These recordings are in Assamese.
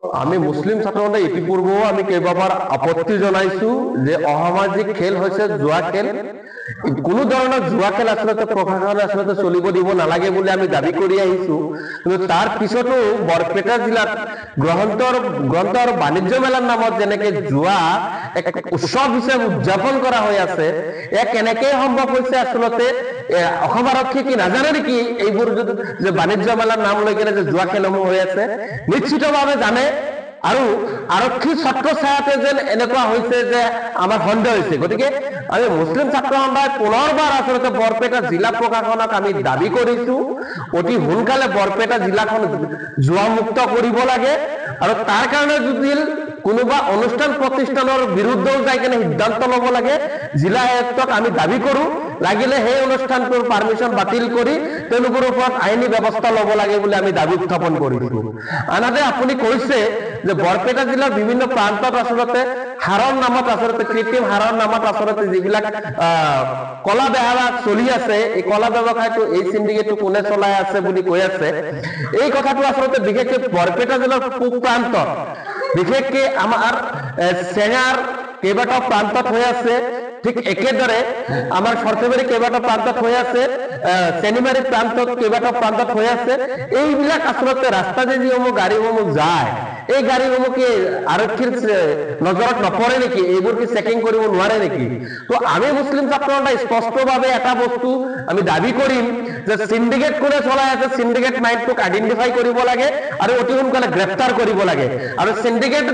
আমি মুসলিম ছাত্ৰসকলে ইতিপূৰ্বেও আমি কেইবাবাৰ আপত্তি জনাইছো যে অসামাজিক খেল হৈছে জুৱা খেল। কোনো ধৰণৰ জুৱা খেল আচলতে প্ৰশাসনে আচলতে চলিব দিব নালাগে বুলি আমি দাবী কৰি আহিছো। কিন্তু তাৰ পিছতো বৰপেটা জিলাত গ্ৰন্থ আৰু বাণিজ্য মেলাৰ নামত যেনেকে জুৱা এক উৎসৱ হিচাপে উদযাপন কৰা হৈ আছে, এয়া কেনেকে সম্ভৱ হৈছে আচলতে অসম আৰক্ষী কি নাজানে নেকি এইবোৰ যে বাণিজ্য মেলাৰ নাম লৈ কেনে যে জুৱা খেলসমূহ হৈ আছে? নিশ্চিতভাৱে জানে। আৰু আৰক্ষী ছাত্ৰ ছায়াতে যেন এনেকুৱা হৈছে যে আমাৰ সন্দেহ হৈছে। গতিকে আমি মুছলিম ছাত্ৰ সন্থাই পুনৰবাৰ আচলতে বৰপেটা জিলা প্ৰশাসনক আমি দাবী কৰিছো, অতি সোনকালে বৰপেটা জিলাখন জুৱামুক্ত কৰিব লাগে। আৰু তাৰ কাৰণে যদি কোনোবা অনুষ্ঠান প্ৰতিষ্ঠানৰ বিৰুদ্ধেও যাই কেনে সিদ্ধান্ত ল'ব লাগে, জিলা আয়ুক্তক আমি দাবী কৰো লাগিলে সেই অনুষ্ঠানটোৰ পাৰমিশন বাতিল কৰি তেওঁলোকৰ ওপৰত আইনী ব্যৱস্থা ল'ব লাগে বুলি আমি দাবী উত্থাপন কৰিছো। আনহাতে আপুনি কৈছে যে বৰপেটা জিলাৰ বিভিন্ন প্ৰান্তত আচলতে হাৰৰ নামত আচলতে কৃত্ৰিম হাৰৰ নামত আচলতে যিবিলাক কলা ব্যৱসায় চলি আছে, এই কলা ব্যৱসায়টো এই চিণ্ডিকেটটো কোনে চলাই আছে বুলি কৈ আছে। এই কথাটো আচলতে বিশেষকৈ বৰপেটা জিলাৰ পূব প্ৰান্তত, বিশেষকৈ আমাৰ চেঙাৰ কেইবাটাও প্ৰান্তত হৈ আছে। ঠিক একেদৰে আমাৰ সৰ্থেবাৰী কেইবাটাও প্ৰান্তত হৈ আছে, চেনিমাৰী প্ৰান্তত কেইবাটাও প্ৰান্তত হৈ আছে। এইবিলাক আচলতে ৰাস্তাতে যিসমূহ গাড়ীসমূহ যায়, এই গাড়ীসমূহ কি আৰক্ষীৰ নজৰত নপৰে নেকি? এইবোৰ কি চেকিং কৰিব নোৱাৰে নেকি? তো আমি মুছলিম ছাত্ৰসকলে স্পষ্টভাৱে এটা বস্তু আমি দাবী কৰিম যে চিণ্ডিকেট কোনে চলাই আছে, চিণ্ডিকেট মাইণ্ডটোক আইডেণ্টিফাই কৰিব লাগে আৰু অতি সোনকালে গ্ৰেপ্তাৰ কৰিব লাগে। আৰু চিণ্ডিকেট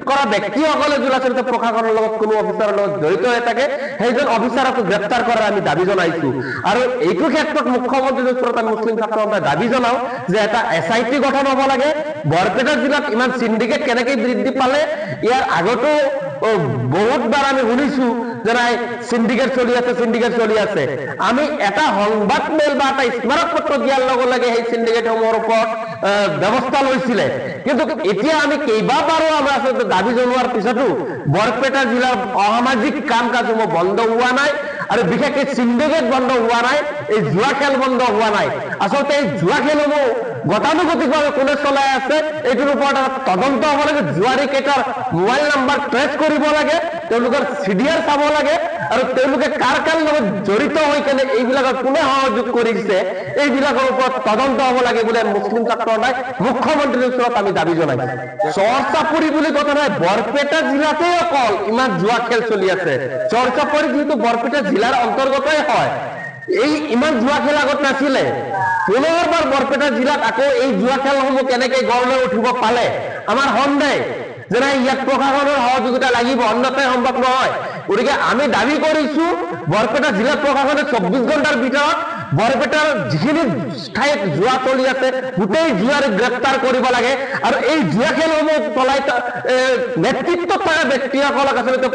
কৰা ব্যক্তিসকলে যদি আচলতে প্ৰশাসনৰ লগত কোনো অফিচাৰৰ লগত জড়িত হৈ থাকে, সেইজন অফিচাৰক গ্ৰেপ্তাৰ কৰাৰ আমি দাবী জনাইছো। আৰু এইটো ক্ষেত্ৰত মুখ্যমন্ত্ৰীৰ ওচৰত আমি মুছলিম ছাত্ৰসকলে দাবী জনাও যে এটা SIT গঠন হ'ব লাগে। বৰপেটা জিলাত ইমান চিণ্ডিকেট কেনেকে বৃদ্ধি পালে? ইয়াৰ আগতো বহুতবাৰ আমি শুনিছো যে নাই চিণ্ডিকেট চলি আছে, চিণ্ডিকেট চলি আছে। আমি এটা সংবাদ মেল বা এটা স্মাৰক পত্ৰ দিয়াৰ লগে লগে সেই চিণ্ডিকেটসমূহৰ ওপৰত ব্যৱস্থা লৈছিলে। কিন্তু এতিয়া আমি কেইবাবাৰো আমাৰ আচলতে দাবী জনোৱাৰ পিছতো বৰপেটা জিলাৰ অসামাজিক কাম কাজসমূহ বন্ধ হোৱা নাই, আৰু বিশেষকৈ চিণ্ডিকেট বন্ধ হোৱা নাই, এই জুৱা খেল বন্ধ হোৱা নাই। আচলতে এই জুৱা খেলসমূহ গতানুগতিকভাৱে কোনে চলাই আছে এইটোৰ ওপৰত তদন্ত হ'ব লাগে। জুৱাৰী কেইটাৰ মোবাইল নাম্বাৰ ট্ৰেচ কৰিব লাগে, তেওঁলোকৰ CDR চাব লাগে, আৰু তেওঁলোকে কাৰ কাৰ লগত জড়িত হৈ কেনে এইবিলাকক কোনে সহযোগ কৰিছে এইবিলাকৰ ওপৰত তদন্ত হ'ব লাগে বুলি মুছলিম ছাত্ৰ সন্থাই মুখ্যমন্ত্ৰীৰ ওচৰত আমি দাবী জনাইছো। চৰচাপুৰী বুলি কথা নাই, বৰপেটা জিলাতে অকল ইমান জুৱা খেল চলি আছে। চৰচাপুৰী যিহেতু বৰপেটা জিলাৰ অন্তৰ্গতই হয়, এই ইমান জুৱা খেল আগত নাছিলে। পুনৰবাৰ বৰপেটা জিলাত আকৌ এই জুৱা খেলসমূহ কেনেকে গঢ় লৈ উঠিব পালে আমাৰ সন্দেহ যে নাই ইয়াত প্ৰশাসনৰ সহযোগিতা লাগিব, অন্যথাই সম্ভৱ নহয়। গতিকে আমি দাবী কৰিছো বৰপেটা জিলা প্ৰশাসনে 24 ঘণ্টাৰ ভিতৰত বৰপেটাৰ যিখিনি ঠাইত জুৱা চলি আছে গোটেই জুৱাক গ্ৰেপ্তাৰ কৰিব লাগে। আৰু এই জুৱা খেলসমূহ চলাই নেতৃত্বত থকা ব্যক্তিসকলক আচলতে